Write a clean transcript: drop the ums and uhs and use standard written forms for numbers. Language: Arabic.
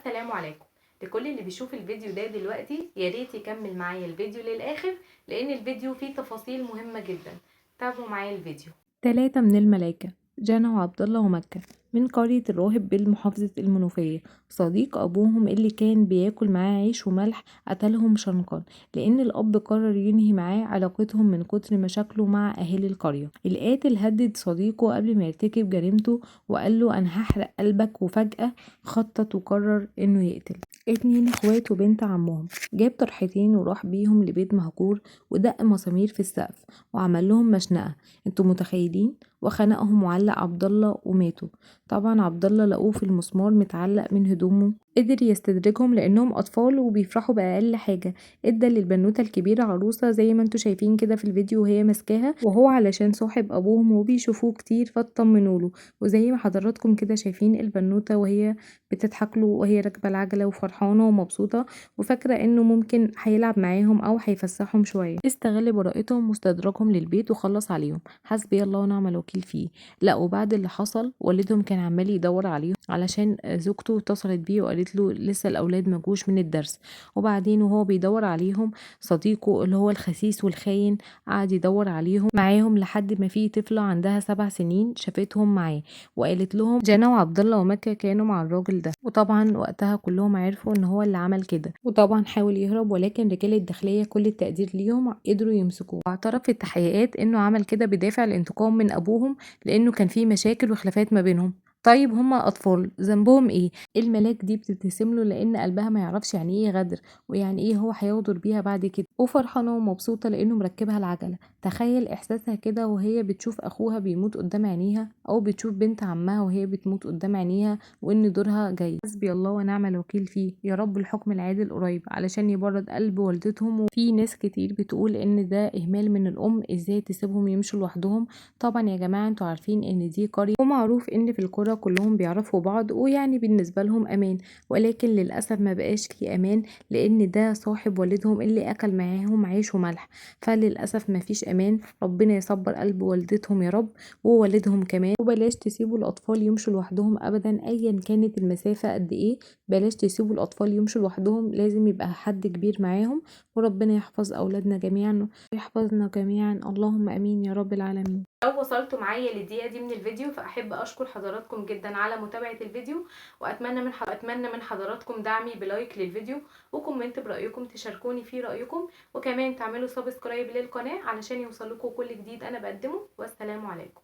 السلام عليكم. لكل اللي بيشوف الفيديو ده دلوقتي يا ريت يكمل معايا الفيديو للآخر، لأن الفيديو فيه تفاصيل مهمة جدا. تابعوا معايا الفيديو. 3 من الملايكة، جنى وعبد الله ومكة، من قرية الراهب بالمحافظة المنوفية. صديق أبوهم اللي كان بياكل معاه عيش وملح قتلهم شنقا، لأن الأب قرر ينهي معاه علاقتهم من كتر مشاكله مع أهالي القرية. القاتل هدد صديقه قبل ما يرتكب جريمته وقال له أنا هحرق قلبك، وفجأة خطط وقرر إنه يقتل 2 اخوات وبنت عمهم. جاب طرحتين وراح بيهم لبيت مهجور ودق مسامير في السقف وعمل لهم مشنقة. انتوا متخيلين؟ وخنقهم وعلق عبد الله وماتوا. طبعا عبد الله لقوه في المسمار متعلق من هدومه. قدر يستدرجهم لانهم اطفال وبيفرحوا باقل حاجه. ادى للبنوته الكبيره عروسه زي ما انتوا شايفين كده في الفيديو وهي ماسكاها، وهو علشان صاحب ابوهم وبيشوفوه كتير فاطمنوا له. وزي ما حضراتكم كده شايفين البنوته وهي بتضحك له وهي راكبه العجله وفرحانه ومبسوطه وفاكره انه ممكن هيلعب معاهم او هيفسحهم شويه. استغل براءتهم واستدرجهم للبيت وخلص عليهم. حسبي الله ونعم الوكيل فيه. لا، وبعد اللي حصل والدهم كان عمال يدور عليهم علشان زوجته اتصلت بيه وقالت له لسه الاولاد ما جوش من الدرس. وبعدين وهو بيدور عليهم صديقه اللي هو الخسيس والخاين قعد يدور عليهم معاهم لحد ما في طفله عندها 7 سنين شافتهم معاه وقالت لهم جنى وعبد الله ومكة كانوا مع الراجل ده. وطبعا وقتها كلهم عرفوا ان هو اللي عمل كده، وطبعا حاول يهرب ولكن رجال الداخليه كل التقدير ليهم قدروا يمسكوه. واعترف في التحقيقات انه عمل كده بدافع الانتقام من ابوهم لانه كان في مشاكل وخلافات ما بينهم. طيب هما اطفال ذنبهم ايه؟ الملاك دي بتبتسم له لان قلبها ما يعرفش يعني ايه غدر ويعني ايه هو هيغدر بيها بعد كده، وفرحانه ومبسوطه لانه مركبها العجله. تخيل احساسها كده وهي بتشوف اخوها بيموت قدام عينيها او بتشوف بنت عمها وهي بتموت قدام عينيها وان دورها جاي. حسبي الله ونعم الوكيل فيه. يا رب الحكم العادل قريب علشان يبرد قلب والدتهم. وفي ناس كتير بتقول ان ده اهمال من الام، ازاي تسيبهم يمشوا لوحدهم. طبعا يا جماعه انتوا عارفين ان دي قريه ومعروف ان في القرى كلهم بيعرفوا بعض ويعني بالنسبه لهم امان، ولكن للاسف ما بقاش في امان لان ده صاحب والدهم اللي اكل معاهم عيش وملح. فللاسف ما فيش امان. ربنا يصبر قلب والدتهم يا رب ووالدهم كمان. وبلاش تسيبوا الاطفال يمشوا لوحدهم ابدا ايا كانت المسافه قد ايه. بلاش تسيبوا الاطفال يمشوا لوحدهم، لازم يبقى حد كبير معاهم. وربنا يحفظ اولادنا جميعا ويحفظنا جميعا، اللهم امين يا رب العالمين. لو وصلتوا معايا للدقيقة دي من الفيديو فأحب أشكر حضراتكم جدا على متابعة الفيديو، وأتمنى من حضراتكم دعمي بلايك للفيديو وكومنت برأيكم تشاركوني في رأيكم، وكمان تعملوا سبسكرايب للقناة علشان يوصلكوا كل جديد أنا بقدمه. والسلام عليكم.